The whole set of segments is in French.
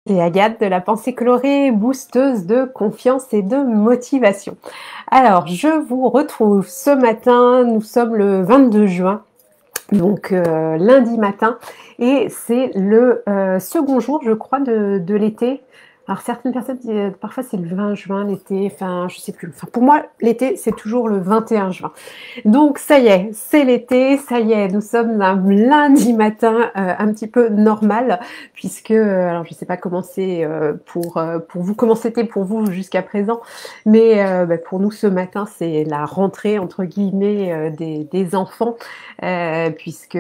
C'est Agathe de la pensée colorée, boosteuse de confiance et de motivation. Alors, je vous retrouve ce matin, nous sommes le 22 juin, donc lundi matin, et c'est le second jour, je crois, de l'été. Alors certaines personnes disent parfois c'est le 20 juin l'été, enfin je sais plus. Enfin pour moi l'été c'est toujours le 21 juin. Donc ça y est, c'est l'été, ça y est, nous sommes un lundi matin un petit peu normal puisque alors je sais pas comment c'est pour vous, comment c'était pour vous jusqu'à présent, mais pour nous ce matin c'est la rentrée entre guillemets des enfants puisque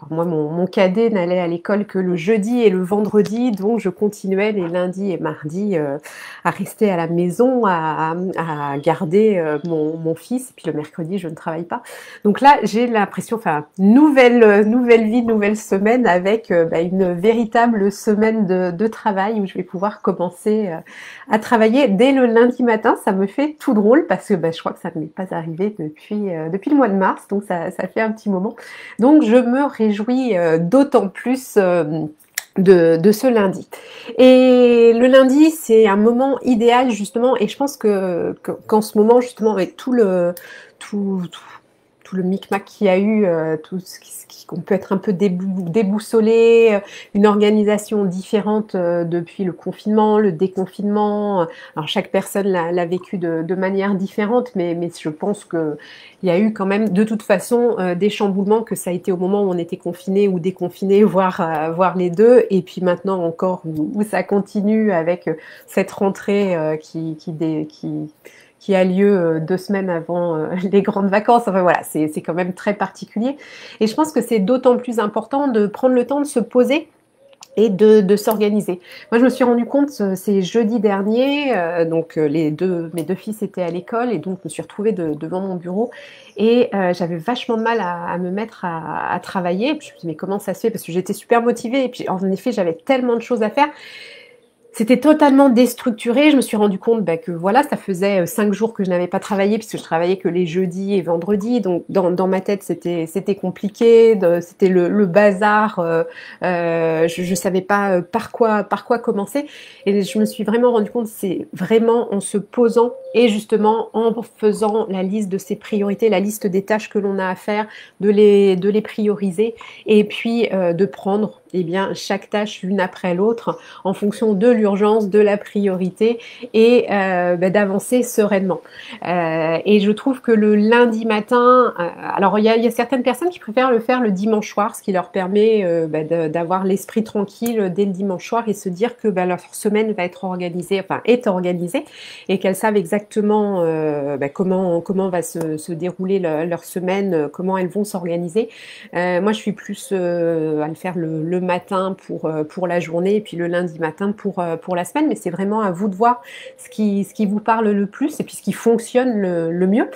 moi mon cadet n'allait à l'école que le jeudi et le vendredi, donc je continuais les lundis et mardis à rester à la maison, à garder mon fils, et puis le mercredi je ne travaille pas. Donc là j'ai l'impression, enfin nouvelle vie, nouvelle semaine avec une véritable semaine de travail où je vais pouvoir commencer à travailler dès le lundi matin. Ça me fait tout drôle parce que je crois que ça ne m'est pas arrivé depuis le mois de mars, donc ça fait un petit moment. Donc je me réjouis d'autant plus de ce lundi. Et le lundi, c'est un moment idéal justement, et je pense qu'en ce moment justement avec tout le micmac qu'il y a eu, tout ce qu'on peut être un peu déboussolé, une organisation différente depuis le confinement, le déconfinement. Alors chaque personne l'a vécu de manière différente, mais je pense que il y a eu quand même de toute façon des chamboulements, que ça a été au moment où on était confiné ou déconfiné, voire les deux, et puis maintenant encore où ça continue avec cette rentrée qui a lieu 2 semaines avant les grandes vacances. Enfin voilà, c'est quand même très particulier. Et je pense que c'est d'autant plus important de prendre le temps de se poser et de s'organiser. Moi, je me suis rendu compte, c'est jeudi dernier, donc mes deux fils étaient à l'école, et donc je me suis retrouvée devant mon bureau, et j'avais vachement de mal à me mettre à travailler. Et puis je me suis dit, mais comment ça se fait? Parce que j'étais super motivée, et puis en effet, j'avais tellement de choses à faire. C'était totalement déstructuré. Je me suis rendu compte que voilà, ça faisait 5 jours que je n'avais pas travaillé, puisque je travaillais que les jeudis et vendredis. Donc dans ma tête, c'était compliqué, c'était le bazar. Je savais pas par quoi commencer. Et je me suis vraiment rendu compte, c'est vraiment en se posant et justement en faisant la liste de ses priorités, la liste des tâches que l'on a à faire, de les prioriser, et puis de prendre chaque tâche l'une après l'autre en fonction de l'urgence, de la priorité, et d'avancer sereinement. Et je trouve que le lundi matin, alors il y a certaines personnes qui préfèrent le faire le dimanche soir, ce qui leur permet d'avoir l'esprit tranquille dès le dimanche soir et se dire que leur semaine va être organisée, enfin est organisée, et qu'elles savent exactement comment va se dérouler leur semaine, comment elles vont s'organiser. Moi je suis plus à le faire le matin pour la journée, et puis le lundi matin pour la semaine, mais c'est vraiment à vous de voir ce qui vous parle le plus et puis ce qui fonctionne le mieux.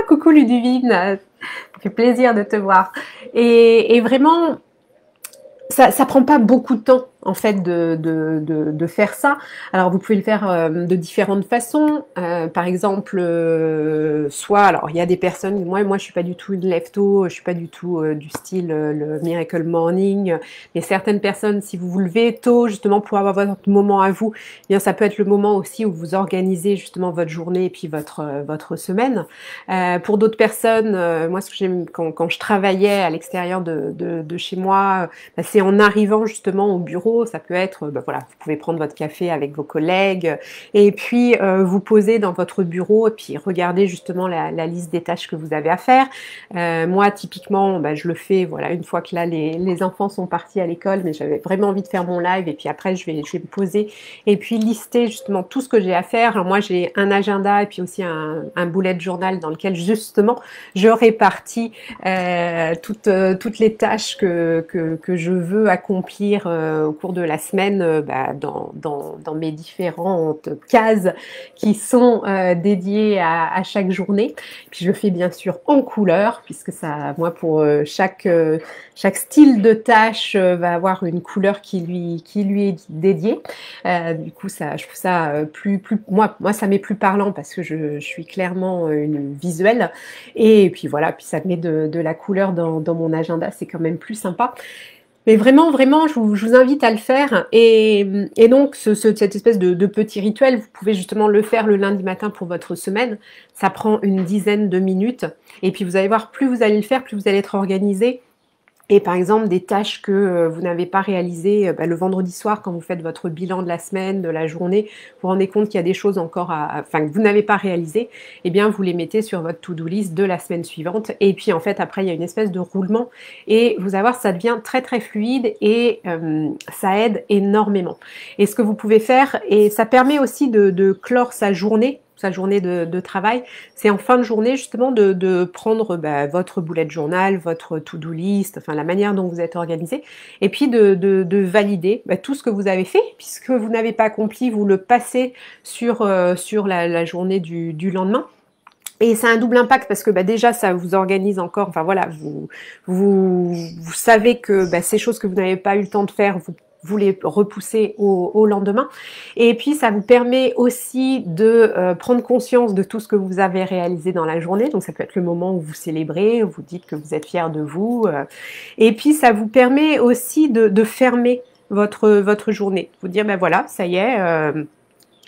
Coucou Ludivine, ça fait plaisir de te voir. Et vraiment, ça prend pas beaucoup de temps en fait de faire ça. Alors vous pouvez le faire de différentes façons. Par exemple, soit, alors il y a des personnes, moi je suis pas du tout une lève-tôt, je suis pas du tout du style le miracle morning, mais certaines personnes, si vous vous levez tôt justement pour avoir votre moment à vous, eh bien ça peut être le moment aussi où vous organisez justement votre journée et puis votre semaine. Pour d'autres personnes, moi ce que j'aime quand je travaillais à l'extérieur de chez moi, c'est en arrivant justement au bureau. Ça peut être, voilà, vous pouvez prendre votre café avec vos collègues et puis vous poser dans votre bureau et puis regarder justement la liste des tâches que vous avez à faire. Moi, typiquement, je le fais, voilà, une fois que là les enfants sont partis à l'école, mais j'avais vraiment envie de faire mon live, et puis après je vais me poser et puis lister justement tout ce que j'ai à faire. Alors, moi, j'ai un agenda et puis aussi un bullet journal dans lequel justement je répartis toutes les tâches que je veux accomplir au cours de la semaine dans mes différentes cases qui sont dédiées à chaque journée. Puis je le fais bien sûr en couleur, puisque ça, moi pour chaque style de tâche va avoir une couleur qui lui est dédiée. Du coup ça, je trouve ça plus moi ça m'est plus parlant parce que je suis clairement une visuelle, et puis voilà, puis ça met de la couleur dans mon agenda, c'est quand même plus sympa. Mais vraiment, vraiment, je vous invite à le faire. Et donc, cette espèce de petit rituel, vous pouvez justement le faire le lundi matin pour votre semaine. Ça prend une dizaine de minutes. Et puis, vous allez voir, plus vous allez le faire, plus vous allez être organisé. Et par exemple, des tâches que vous n'avez pas réalisées le vendredi soir quand vous faites votre bilan de la semaine, de la journée, vous vous rendez compte qu'il y a des choses encore enfin, que vous n'avez pas réalisées, eh bien, vous les mettez sur votre to-do list de la semaine suivante. Et puis, en fait, après, il y a une espèce de roulement. Et vous allez voir, ça devient très, très fluide et ça aide énormément. Et ce que vous pouvez faire, et ça permet aussi de clore sa journée de travail, c'est en fin de journée justement de prendre votre bullet journal, votre to-do list, enfin la manière dont vous êtes organisé, et puis de valider tout ce que vous avez fait, puisque vous n'avez pas accompli, vous le passez sur la journée du lendemain. Et ça a un double impact parce que déjà ça vous organise encore, enfin voilà, vous savez que ces choses que vous n'avez pas eu le temps de faire, vous les repoussez au lendemain. Et puis ça vous permet aussi de prendre conscience de tout ce que vous avez réalisé dans la journée. Donc ça peut être le moment où vous célébrez, où vous dites que vous êtes fiers de vous. Et puis ça vous permet aussi de fermer votre journée. Vous dire voilà, ça y est.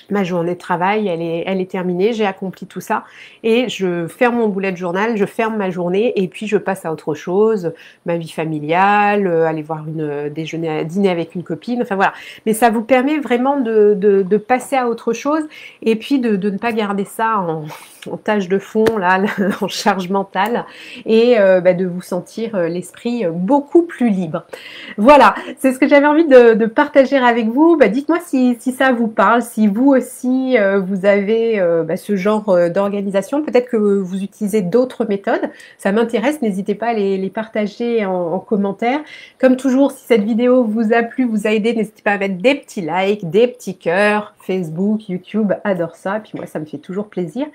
Ma journée de travail, elle est terminée, j'ai accompli tout ça et je ferme mon bullet journal, je ferme ma journée et puis je passe à autre chose, ma vie familiale, aller voir dîner avec une copine, enfin voilà. Mais ça vous permet vraiment de passer à autre chose et puis de ne pas garder ça en tâche de fond, là, en charge mentale et de vous sentir l'esprit beaucoup plus libre. Voilà, c'est ce que j'avais envie de partager avec vous. Dites-moi si ça vous parle, si vous aussi vous avez ce genre d'organisation. Peut-être que vous utilisez d'autres méthodes. Ça m'intéresse, n'hésitez pas à les partager en commentaire. Comme toujours, si cette vidéo vous a plu, vous a aidé, n'hésitez pas à mettre des petits likes, des petits cœurs. Facebook, YouTube, adore ça. Puis moi, ça me fait toujours plaisir.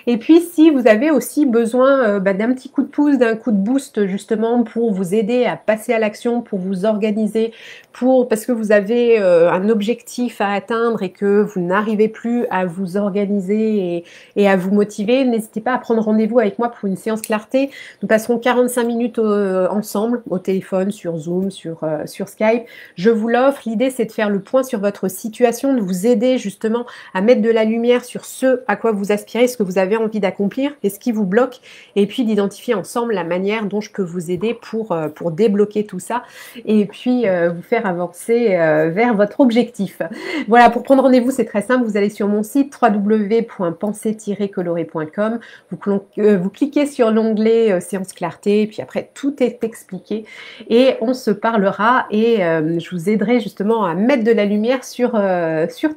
Et puis, si vous avez aussi besoin d'un petit coup de pouce, d'un coup de boost justement pour vous aider à passer à l'action, pour vous organiser, parce que vous avez un objectif à atteindre et que vous n'arrivez plus à vous organiser et à vous motiver, n'hésitez pas à prendre rendez-vous avec moi pour une séance clarté. Nous passerons 45 minutes ensemble au téléphone, sur Zoom, sur Skype. Je vous l'offre. L'idée, c'est de faire le point sur votre situation, de vous aider justement à mettre de la lumière sur ce à quoi vous aspirez, ce que vous avez envie d'accomplir et ce qui vous bloque, et puis d'identifier ensemble la manière dont je peux vous aider pour débloquer tout ça et puis vous faire avancer vers votre objectif. Voilà, pour prendre rendez-vous, c'est très simple, vous allez sur mon site www.penser-coloré.com, vous cliquez sur l'onglet séance clarté, puis après tout est expliqué et on se parlera et je vous aiderai justement à mettre de la lumière sur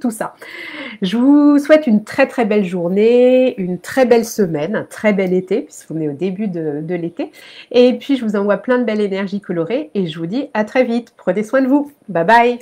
tout ça. Je vous souhaite une très très belle journée, une très belle semaine, un très bel été, puisqu'on est au début de l'été. Et puis je vous envoie plein de belles énergies colorées et je vous dis à très vite. Prenez soin de vous. Bye bye.